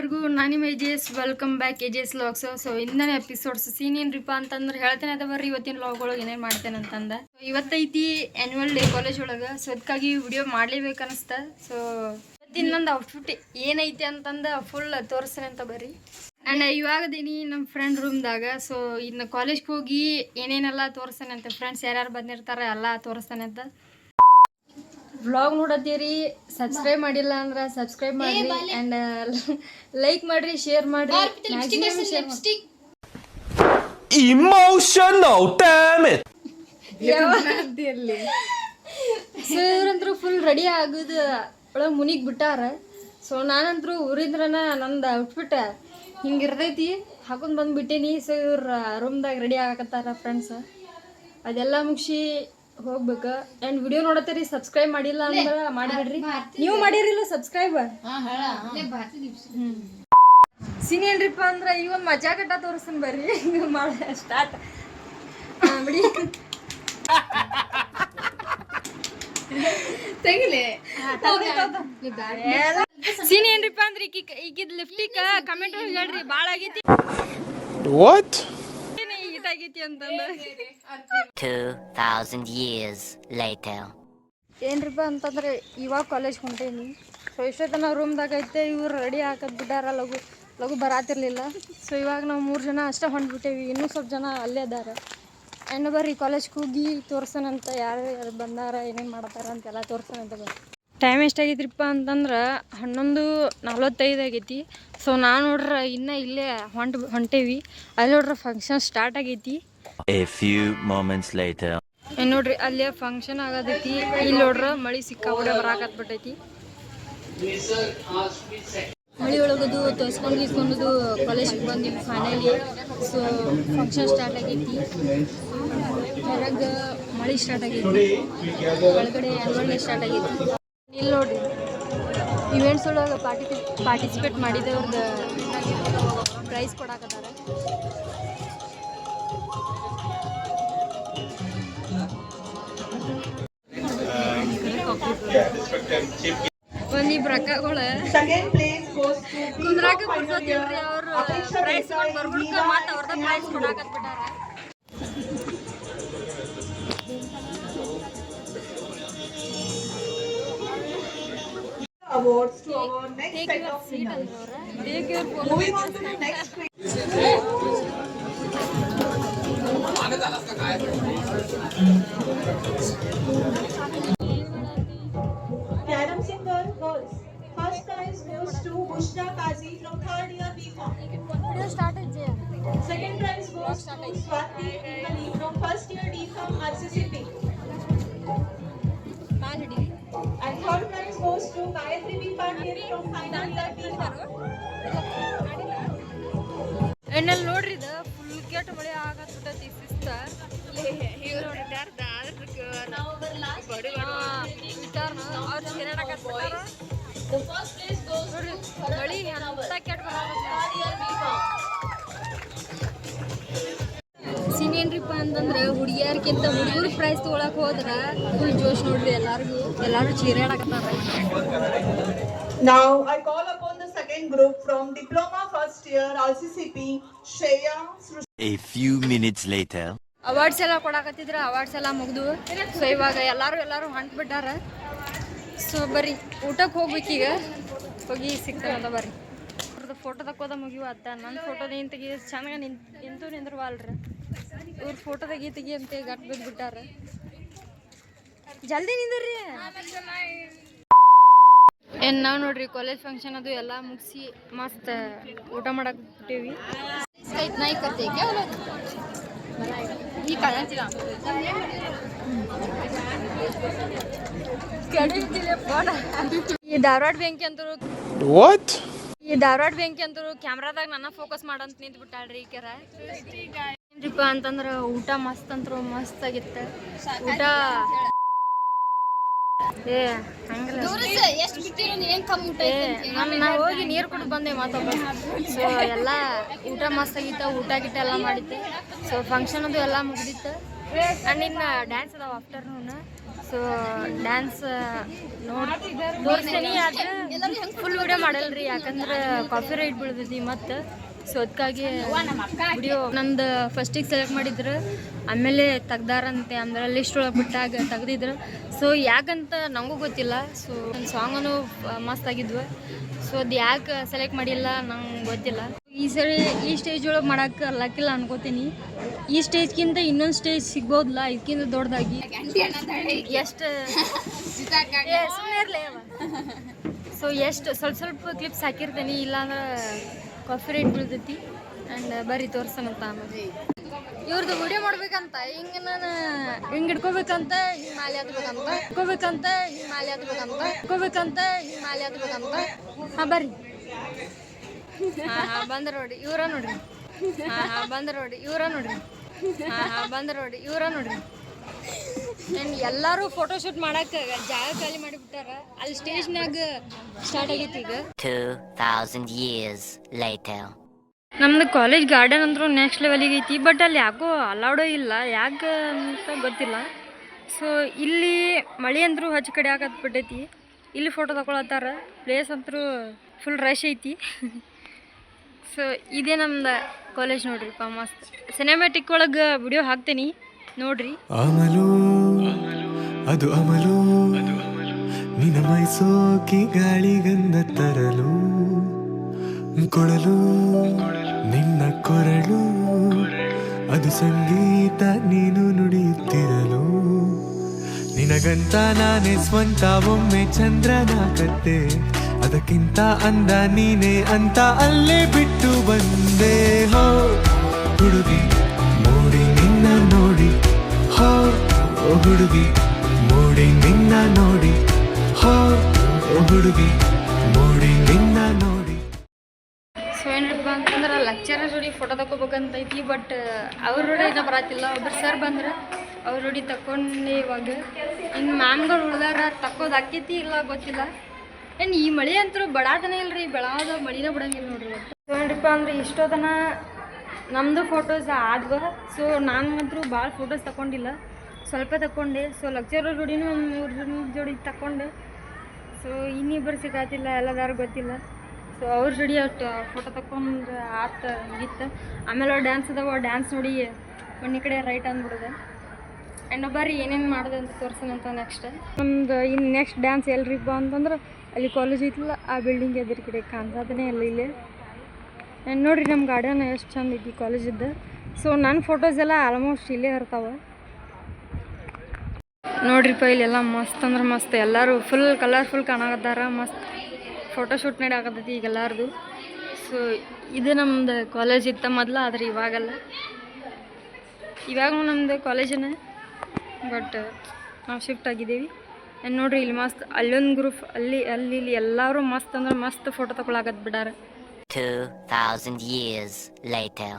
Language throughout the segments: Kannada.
ಎಲ್ಲರಿಗೂ ನಾನು ನಿಮ್ಮ AJ's welcome back AJ's vlogs. So ಇಂದನೇ ಎಪಿಸೋಡ್ಸ್ ಸೀನ್ ಏನ್ರಿಪ್ಪ ಅಂತಂದ್ರೆ ಹೇಳ್ತೇನೆ ಅದ ಬರ್ರಿ ಇವತ್ತಿನ ವ್ಲಾಗ್ ಒಳಗೆ ಏನೇನು ಮಾಡ್ತೇನೆ ಅಂತಂದ. ಇವತ್ತೈತಿ ಆ್ಯನ್ಯುವಲ್ ಡೇ ಕಾಲೇಜ್ ಒಳಗೆ. ಸೊ ಅದಕ್ಕಾಗಿ ವಿಡಿಯೋ ಮಾಡಲೇಬೇಕು ಅನಿಸ್ತ. ಸೊ ಇವತ್ತಿನ ನಂದು ಔಟ್ಫಿಟ್ ಏನೈತಿ ಅಂತಂದು ಫುಲ್ ತೋರಿಸ್ತೇನೆ ಅಂತ ಬರ್ರಿ. ಆ್ಯಂಡ್ ಇವಾಗದೀನಿ ನಮ್ಮ ಫ್ರೆಂಡ್ ರೂಮ್ದಾಗ. ಸೊ ಇನ್ನು ಕಾಲೇಜ್ಗೆ ಹೋಗಿ ಏನೇನೆಲ್ಲ ತೋರಿಸ್ತೇನೆ ಅಂತ, ಫ್ರೆಂಡ್ಸ್ ಯಾರ್ಯಾರು ಬಂದಿರ್ತಾರೆ ಎಲ್ಲ ತೋರಿಸ್ತೇನೆ ಅಂತ. ವ್ಲಾಗ್ ನೋಡತ್ತೀರಿ, ಸಬ್ಸ್ಕ್ರೈಬ್ ಮಾಡಿಲ್ಲ ಅಂದ್ರೆ ಸಬ್ಸ್ಕ್ರೈಬ್ ಮಾಡ್ರಿ ಆ್ಯಂಡ್ ಲೈಕ್ ಮಾಡ್ರಿ, ಶೇರ್ ಮಾಡ್ರಿ. Emotional, damn it! ಸೊ ಇವ್ರಂತ್ರು ಫುಲ್ ರೆಡಿ ಆಗೋದು ಒಳಗೆ ಮುನಿಗೆ ಬಿಟ್ಟಾರ. ಸೊ ನಾನಂತರೂ ಊರಿಂದ್ರನ ನಂದು ಔಟ್ಫಿಟ್ ಹಿಂಗಿರ್ತೈತಿ ಹಾಕೊಂಡು ಬಂದುಬಿಟ್ಟೀನಿ. ಸೊ ಇವ್ರ ರೂಮ್ದಾಗ ರೆಡಿ ಆಗಕತ್ತಾರ ಫ್ರೆಂಡ್ಸ್. ಅದೆಲ್ಲ ಮುಗಿಸಿ ಹೋಗ್ಬೇಕು. ಆ್ಯಂಡ್ ವಿಡಿಯೋ ನೋಡತ್ತೀರಿ, ಸಬ್ಸ್ಕ್ರೈಬ್ ಮಾಡಿಲ್ಲ ಅಂದ್ರೆ ಮಾಡಿಬಿಡ್ರಿ. ನೀವು ಮಾಡಿರಿಲ್ಲ ಸಬ್ಸ್ಕ್ರೈಬ್? ಸೀನ್ ಏನ್ರಿಪ್ಪ ಅಂದ್ರೆ ಈ ಒಂದು ಮಜಾ ಕಟ್ಟ ತೋರಿಸ್ತೀನಿ ಬರ್ರಿ. ಮಾಡ ಸ್ಟಾರ್ಟ್ ಬಿಡಿ. ಸೀನ್ ಏನ್ರಿಪ್ಪ ಅಂದ್ರೆ ಈಗಿದ್ ಲಿಫ್ಟಿಕ್ ಕಮೆಂಟ್ ಒಳಗೆ ಹೇಳ್ರಿ, ಭಾಳ ಆಗೈತಿ ಆಗೈತಿ ಅಂತಂದ. 2000 years later. ಏನ್ರಿಪ್ಪ ಅಂತಂದ್ರೆ ಇವಾಗ ಕಾಲೇಜ್ ಹೊಂಟೇನಿ. ಸೊ ಇಷ್ಟೊತ್ತನ ರೂಮ್ದಾಗ ಐತೆ, ಇವ್ರು ರೆಡಿ ಹಾಕದ್ ಬಿಟ್ಟಾರ, ಲಘು ಬರಾತಿರ್ಲಿಲ್ಲ. ಸೊ ಇವಾಗ ನಾವು 3 ಜನ ಅಷ್ಟೇ ಹೊಂಟ್ಬಿಟ್ಟೇವಿ, ಇನ್ನೂ ಸ್ವಲ್ಪ ಜನ ಅಲ್ಲೇ ಅದಾರ. ಆ್ಯಂಡ್ ಬರ್ರಿ ಕಾಲೇಜ್ಗೆ ಹೋಗಿ ತೋರ್ಸೋಣಂತ, ಯಾರು ಬಂದಾರ ಏನೇನು ಮಾಡ್ತಾರ ಅಂತೆಲ್ಲ ತೋರ್ಸೋಣಂತ ಬರ್ರಿ. ಟೈಮ್ ಎಷ್ಟಾಗೈತ್ರಿಪ್ಪ ಅಂತಂದ್ರೆ 11:45 ಆಗೈತಿ. ಸೊ ನಾನು ನೋಡ್ರ ಇನ್ನೂ ಇಲ್ಲೇ ಹೊಂಟೇವಿ. ಅಲ್ಲಿ ನೋಡ್ರ ಫಂಕ್ಷನ್ ಸ್ಟಾರ್ಟ್ ಆಗೈತಿ. A few moments later. ನೋಡ್ರಿ ಅಲ್ಲೇ ಫಂಕ್ಷನ್ ಆಗತೈತಿ. ಇಲ್ಲಿ ನೋಡ್ರ ಮಳಿ ಸಿಕ್ಕಾಬಿಟ್ಟೆ ಬರಾಕತ್ಬಿಟ್ಟೈತಿ. ಮಳಿ ಒಳಗದು ತೋರಿಸ್ಕೊಂಡು ಕಾಲೇಜಿಗೆ ಬಂದಿವಿ ಫೈನಲಿ. ಸೊ ಫಂಕ್ಷನ್ ಸ್ಟಾರ್ಟ್ ಆಗೈತಿ. ಹೊರಗೆ ಮಳಿ ಸ್ಟಾರ್ಟ್ ಆಗೈತಿ, ಒಳಗಡೆ ಆ್ಯನ್ಯುವಲ್ ಡೇ ಸ್ಟಾರ್ಟ್ ಆಗೈತಿ. ಇಲ್ಲಿ ನೋಡ್ರಿ ಇವೆಂಟ್ಸ್ ಒಳಗೆ ಪಾರ್ಟಿಸಿಪೇಟ್ ಮಾಡಿದವ್ರದ್ದು ಪ್ರೈಸ್ ಕೊಡಾಕತ್ತಾರ. ಒಂದಿಬ್ರು ಅಕ್ಕಗಳು ಕುಂದ್ರಾಕ ಬರ್ಸೋದಿಲ್ರಿ, ಅವರು ಪ್ರೈಸ್ ಬರ್ಬಿಡ್ಕ ಮತ್ತೆ ಅವ್ರದ price ಕೊಡಾಕತ್ಬಿಟ್ಟಾರ. Awards to our next set of winners. Moving on to the next screen. Kadam Singer girls. First prize goes to Bushra Kazi from 3rd year B.Com. Second prize goes to Swati Ali from 1st year D.Com RCCP. And third prize goes to Gayatri B. Patil from final year D.Com. ಎಣ್ಣೆಲ್ಲಿ ನೋಡ್ರಿ, ಇದು ಫುಲ್ ಕೆಟ್ಟ ಮಳೆ ಆಗತ್ಬಿಟ್ಟೈತಿ, ಶಿಸ್ತ ಮಳಿ ಅಂತ ಕೆಟ್ಟ ಸೀನ್ ಏನ್ರಿಪ್ಪ ಅಂತಂದ್ರೆ ಹುಡುಗಿಯರ್ಕಿಂತ ಹುಡುಗರು ಪ್ರೈಸ್ ತೊಗೊಳಕ್ ಹೋದ್ರ ಫುಲ್ ಜೋಶ್ ನೋಡ್ರಿ. ಎಲ್ಲಾರು ಚೀರಾಡಕತ್ತಾರ. Now I call upon the second group from Diploma first year RCCP, Shreya. A few minutes later. Awards ಎಲ್ಲ ಕೊಡಾಕತ್ತಿದ್ರ, ಅವಾರ್ಡ್ಸ್ ಎಲ್ಲ ಮುಗ್ದು. ಸೊ ಇವಾಗ ಎಲ್ಲಾರು ಹೊಂಟ್ಬಿಟ್ಟಾರ. ಸೊ ಬರ್ರಿ ಊಟಕ್ಕೆ ಹೋಗ್ಬೇಕೀಗ, ಹೋಗಿ ಸಿಗ್ತಾನಂತ ಬರ್ರಿ. ಅವ್ರದ್ದು ಫೋಟೋ ತಕ್ಕೋದ ಮುಗಿವು ಅತ್ತ. ನನ್ನ ಫೋಟೋದ ಏನು ತೆಗಿ ಚೆನ್ನಾಗಿ ನಿಂದ್ರವಲ್ರಿ, ಇವ್ರ ಫೋಟೋ ತೆಗಿ ಅಂತ ಗಟ್ ಬಿಟ್ಟಾರ. ಜಲ್ದಿ ನಿಂದ್ರಿ. ಏನು ನಾವು ನೋಡ್ರಿ ಕಾಲೇಜ್ ಫಂಕ್ಷನ್ ಅದು ಎಲ್ಲ ಮುಗಿಸಿ ಮಸ್ತ್ ಊಟ ಮಾಡಕ್ಕೆ ಬಿಟ್ಟೇವಿ. ಈ ಧಾರವಾಡ ಬೆಂಕಿ ಅಂತರು ಕ್ಯಾಮ್ರಾದಾಗ ನನ್ನ ಫೋಕಸ್ ಮಾಡಂತ ನಿಂತು ಬಿಟ್ಟಾಳ್ರಿ ಈಕೆರ. ಏನ್ರಿಪ್ಪ ಅಂತಂದ್ರೆ ಊಟ ಮಸ್ತ್ ಅಂತರು ಮಸ್ತ್ ಆಗಿತ್ತ ಊಟ. ನಾ ಹೋಗಿ ನೀರು ಕುಡಿದು ಬಂದೆ ಮತ್ತೊಬ್ಬ. ಸೊ ಎಲ್ಲ ಊಟ ಮಸ್ತ್ ಆಗಿತ್ತ, ಊಟ ಗಿಟ್ಟ ಎಲ್ಲ ಮಾಡಿತ್ತೆ. ಸೊ ಫಂಕ್ಷನ್ ಅದು ಎಲ್ಲ ಮುಗ್ದಿತ್ತು. ಆ್ಯಂಡ್ ಇನ್ನು ಡ್ಯಾನ್ಸ್ ಅದಾವ ಆಫ್ಟರ್ನೂನ್. ಸೊ ಡ್ಯಾನ್ಸ್ ತೋರಿಸ್ತೀನಿ, ಆದ್ರೆ ಫುಲ್ ವಿಡಿಯೋ ಮಾಡಲ್ರಿ, ಯಾಕಂದ್ರೆ ಕಾಪಿ ರೈಟ್ ಬೀಳ್ತೈತಿ ಮತ್ತು. ಸೊ ಅದಕ್ಕಾಗಿ ವಿಡಿಯೋ ನಂದು ಫಸ್ಟಿಗೆ ಸೆಲೆಕ್ಟ್ ಮಾಡಿದ್ರು, ಆಮೇಲೆ ತೆಗ್ದಾರಂತೆ, ಅಂದ್ರೆ ಲಿಸ್ಟ್ ಒಳಗೆ ಬಿಟ್ಟಾಗ ತೆಗ್ದಿದ್ರು. ಸೊ ಯಾಕಂತ ನನಗೂ ಗೊತ್ತಿಲ್ಲ. ಸೊ ನನ್ನ ಸಾಂಗನು ಮಸ್ತ್ ಆಗಿದ್ವು. ಸೊ ಅದು ಯಾಕೆ ಸೆಲೆಕ್ಟ್ ಮಾಡಿಲ್ಲ ನಂಗೆ ಗೊತ್ತಿಲ್ಲ. ಈ ಸರಿ ಈ ಸ್ಟೇಜ್ ಒಳಗೆ ಮಾಡೋಕ್ಕೆ ಲಕ್ಕಿಲ್ಲ ಅನ್ಕೋತೀನಿ. ಈ ಸ್ಟೇಜ್ಗಿಂತ ಇನ್ನೊಂದು ಸ್ಟೇಜ್ ಸಿಗ್ಬೋದಲ್ಲ ಇದಕ್ಕಿಂತ ದೊಡ್ಡದಾಗಿ. ಎಷ್ಟು ಸುಮ್ಮನೆ ಇರಲಿ. ಸೊ ಎಷ್ಟು ಸ್ವಲ್ಪ ಕ್ಲಿಪ್ಸ್ ಹಾಕಿರ್ತೀನಿ, ಇಲ್ಲಾಂದ್ರೆ ಕಾಫಿ ರೇಟ್ ಬೀಳ್ತೈತಿ. ಆ್ಯಂಡ್ ಬರೀ ತೋರ್ಸೋಣಂತ ಆಮೇಲೆ ಇವ್ರದ್ದು ವಿಡಿಯೋ ಮಾಡ್ಬೇಕಂತ ಹಿಂಗೆ ನಾನು ಹಿಂಗೆ ಹಿಡ್ಕೋಬೇಕಂತ ಹಿಂಗೆ ಮಾಲೆ ಹತ್ಬೇಕಂತ ಹಾಂ ಬರ್ರಿ. ಹಾಂ ಬಂದ್ರೆ ನೋಡಿ ಇವ್ರ ನೋಡ್ರಿ. ಬಂದ್ರೆ ನೋಡ್ರಿ. ಆ್ಯಂಡ್ ಎಲ್ಲರೂ ಫೋಟೋಶೂಟ್ ಮಾಡಕ್ಕೆ ಜಾಗ ಖಾಲಿ ಮಾಡಿಬಿಟ್ಟಾರ. ಅಲ್ಲಿ ಸ್ಟೇಜ್ನಾಗ ಸ್ಟಾರ್ಟ್ ಆಗೈತಿ ಈಗ. 2000 years later. ನಮ್ದು ಕಾಲೇಜ್ ಗಾರ್ಡನ್ ಅಂದ್ರೂ ನೆಕ್ಸ್ಟ್ ಲೆವೆಲಿಗೆ ಐತಿ, ಬಟ್ ಅಲ್ಲಿ ಯಾಕೋ ಅಲೌಡೇ ಇಲ್ಲ, ಯಾಕೆ ಅಂತ ಗೊತ್ತಿಲ್ಲ. ಸೊ ಇಲ್ಲಿ ಮಳೆ ಅಂದ್ರೂ ಹಚ್ಚ ಕಡೆ ಬಿಟ್ಟೈತಿ. ಇಲ್ಲಿ ಫೋಟೋ ತಗೊಳತ್ತಾರ. ಪ್ಲೇಸ್ ಅಂತೂ ಫುಲ್ ರಶ್ ಐತಿ. ಸೊ ಇದೇ ನಮ್ದು ಕಾಲೇಜ್ ನೋಡ್ರಿಪ್ಪ, ಮಸ್ತ್. ಸಿನಿಮ್ಯಾಟಿಕ್ ಒಳಗೆ ವಿಡಿಯೋ ಹಾಕ್ತೀನಿ ನೋಡ್ರಿ. ಅಮಲು ಅದು ಅಮಲು ನಿನ್ನ ಮೈಸೋಕಿ ಗಾಳಿಗಂಧ ತರಲು ಕೊಡಲು ನಿನ್ನ ಕೊರಳು ಅದು ಸಂಗೀತ ನೀನು ನುಡಿಯುತ್ತಿರಲು ನಿನಗಂತ ನಾನೇ ಸ್ವಂತ ಒಮ್ಮೆ ಚಂದ್ರನ ಕತ್ತೆ ಅದಕ್ಕಿಂತ ಅಂದ ನೀನೇ ಅಂತ ಅಲ್ಲೇ ಬಿಟ್ಟು ಬಂದೆ. ಹೋ ಹುಡುಗಿ ಮೋಡಿ ನಿನ್ನ ನೋಡಿ, ಹೋ ಹುಡುಗಿ ಮೋಡಿ ನಿನ್ನ ನೋಡಿ, ಹೋ ಹುಡುಗಿ ಮೋಡಿ ನಿನ್ನ ನೋಡಿ. ಸೊ ಏನಪ್ಪ ಅಂತಂದ್ರೆ ಲೆಕ್ಚರರ್ ಜೋಡಿ ಫೋಟೋ ತಗೋಬೇಕಂತ ಐತಿ, ಬಟ್ ಅವ್ರ ಜೋಡಿ ಏನೋ ಬರತ್ತಿಲ್ಲ. ಒಬ್ರು ಸರ್ ಬಂದ್ರೆ ಅವ್ರ ಜೋಡಿ ತಗೊಂಡು ಇವಾಗ ಇನ್ನು ಮ್ಯಾಮ್ಗಳು ಉಳ್ದಾರ ತಕ್ಕೋದು ಆಕೈತಿ ಇಲ್ಲ ಗೊತ್ತಿಲ್ಲ. ಏನು ಈ ಮಳೆ ಅಂತೂ ಬಡಾತನೇ ಇಲ್ರಿ, ಬೆಳಾದ ಮಳಿನ ಬಿಡಂಗಿಲ್ಲ ನೋಡ್ರಿ. ಸೊ ಏನಪ್ಪ ಅಂದ್ರೆ ಇಷ್ಟೋತನ ನಮ್ಮದು ಫೋಟೋಸ್ ಆದ್ವ. ಸೊ ನಾನು ಮಾತ್ರ ಭಾಳ ಫೋಟೋಸ್ ತಗೊಂಡಿಲ್ಲ, ಸ್ವಲ್ಪ ತಗೊಂಡೆ. ಸೊ ಲೆಕ್ಚರರ್ ಜೋಡಿನೂ ಒಂದು 3 ಜೋಡಿ ತಗೊಂಡೆ. ಸೊ ಇನ್ನಿಬ್ಬರು ಸಿಗಾತಿಲ್ಲ, ಎಲ್ಲದಾರು ಗೊತ್ತಿಲ್ಲ. ಸೊ ಅವ್ರ ಜೋಡಿ ಅಷ್ಟು ಫೋಟೋ ತಗೊಂಡು ಆತ ಮುಗೀತು. ಆಮೇಲೆ ಡ್ಯಾನ್ಸ್ ಅದಾವ, ಡ್ಯಾನ್ಸ್ ನೋಡಿ ಒಂದು ಕಡೆ ರೈಟ್ ಅಂದ್ಬಿಡೋದೆ. ಆ್ಯಂಡ್ ಬರ್ರಿ ಏನೇನು ಮಾಡಿದೆ ಅಂತ ತೋರ್ಸೋಣಂತ ನೆಕ್ಸ್ಟ್. ನಮ್ದು ಇನ್ನು ನೆಕ್ಸ್ಟ್ ಡ್ಯಾನ್ಸ್ ಎಲ್ರಿಪ್ಪ ಅಂತಂದ್ರೆ ಅಲ್ಲಿ ಕಾಲೇಜ್ ಐತಿಲ್ಲ, ಆ ಬಿಲ್ಡಿಂಗ್ ಎದುರು ಕಡೆ ಕಾಣ್ಸೋದೇ ಇಲ್ಲ ಇಲ್ಲಿ. ಆ್ಯಂಡ್ ನೋಡಿರಿ ನಮ್ಮ ಗಾರ್ಡನ್ ಎಷ್ಟು ಚಂದ ಐತಿ ಕಾಲೇಜಿದ್ದು. ಸೊ ನನ್ನ ಫೋಟೋಸ್ ಎಲ್ಲ ಆಲ್ಮೋಸ್ಟ್ ಇಲ್ಲೇ ಇರ್ತಾವೆ ನೋಡ್ರಿಪ್ಪ. ಇಲ್ಲೆಲ್ಲ ಮಸ್ತ್ ಅಂದ್ರೆ ಮಸ್ತ್, ಎಲ್ಲರೂ ಫುಲ್ ಕಲರ್ಫುಲ್ ಕಾಣಕತ್ತಾರ, ಮಸ್ತ್ ಫೋಟೋಶೂಟ್ ನಡೀಕತ್ತೈತಿ ಈಗ ಎಲ್ಲರದು. ಸೊ ಇದು ನಮ್ಮದು ಕಾಲೇಜ್ ಇತ್ತ ಮೊದಲು, ಆದರೆ ಇವಾಗಲ್ಲ. ಇವಾಗೂ ನಮ್ಮದು ಕಾಲೇಜನೇ, ಬಟ್ ನಾವು ಶಿಫ್ಟ್ ಆಗಿದ್ದೀವಿ. ಆ್ಯಂಡ್ ನೋಡಿರಿ ಇಲ್ಲಿ ಮಸ್ತ್ ಅಲ್ಲೊಂದು ಗ್ರೂಪ್ ಅಲ್ಲಿ ಎಲ್ಲರೂ ಮಸ್ತ್ ಅಂದ್ರೆ ಮಸ್ತ್ ಫೋಟೋ ತಗೊಳಕತ್ ಬಿಡಾರ. 2000 years later.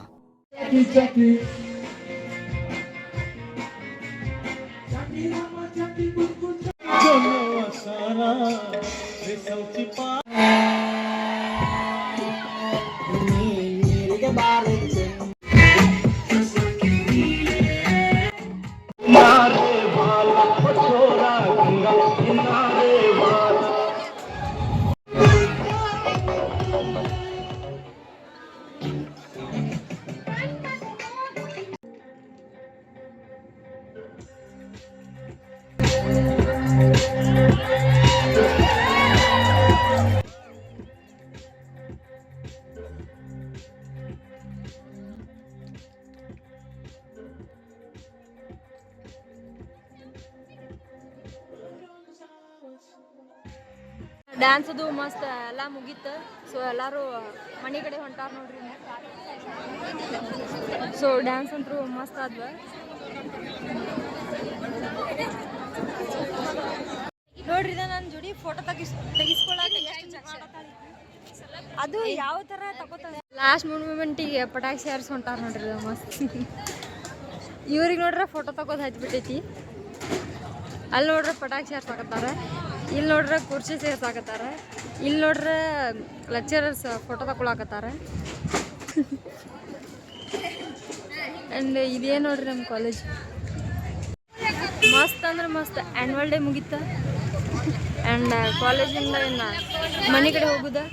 ಡ್ಯಾನ್ಸ್ ಅದು ಮಸ್ತ್ ಎಲ್ಲ ಮುಗೀತು. ಸೊ ಎಲ್ಲರೂ ಮನೆ ಕಡೆ ಹೊಂಟಾರ ನೋಡ್ರಿ. ಸೊ ಡ್ಯಾನ್ಸ್ ಅಂತೂ ಮಸ್ತ್ ಆದ್ವ. ನೋಡ್ರಿ ನನ್ನ ಜೋಡಿ ಫೋಟೋ ತೆಗಿಸ್ಕೊಳಕ್ಕೆ ಎಷ್ಟು ಜಗಳ ಅದು ಯಾವ ಥರ ತಗೋತಾರೆ. ಲಾಸ್ಟ್ ಮೂಮೆಂಟಿಗೆ ಪಟಾಕಿ ಸೇರಿಸಿ ಹೊಂಟಾರ ನೋಡ್ರಿ, ಮಸ್ತ್. ಇವ್ರಿಗೆ ನೋಡ್ರೆ ಫೋಟೋ ತಗೋದು ಹಚ್ಬಿಟ್ಟೈತಿ. ಅಲ್ಲಿ ನೋಡ್ರೆ ಪಟಾಕಿ ಸೇರ್ಸಾಕತ್ತಾರ, ಇಲ್ಲಿ ನೋಡ್ರೆ ಕುರ್ಚಿ ಸೇರ್ಸಾಕತ್ತಾರ, ಇಲ್ಲಿ ನೋಡ್ರೆ ಲೆಕ್ಚರರ್ಸ್ ಫೋಟೋ ತಗೊಳಕತ್ತಾರ. ಆ್ಯಂಡ್ ಇದೇ ನೋಡ್ರಿ ನಮ್ಮ ಕಾಲೇಜ್. ಮಸ್ತ್ ಅಂದ್ರೆ ಮಸ್ತ್ ಆ್ಯನ್ಯುವಲ್ ಡೇ ಮುಗೀತ ಆ್ಯಂಡ್ ಕಾಲೇಜಿಂದ ಏನು ಮನೆ ಕಡೆ ಹೋಗುದಾ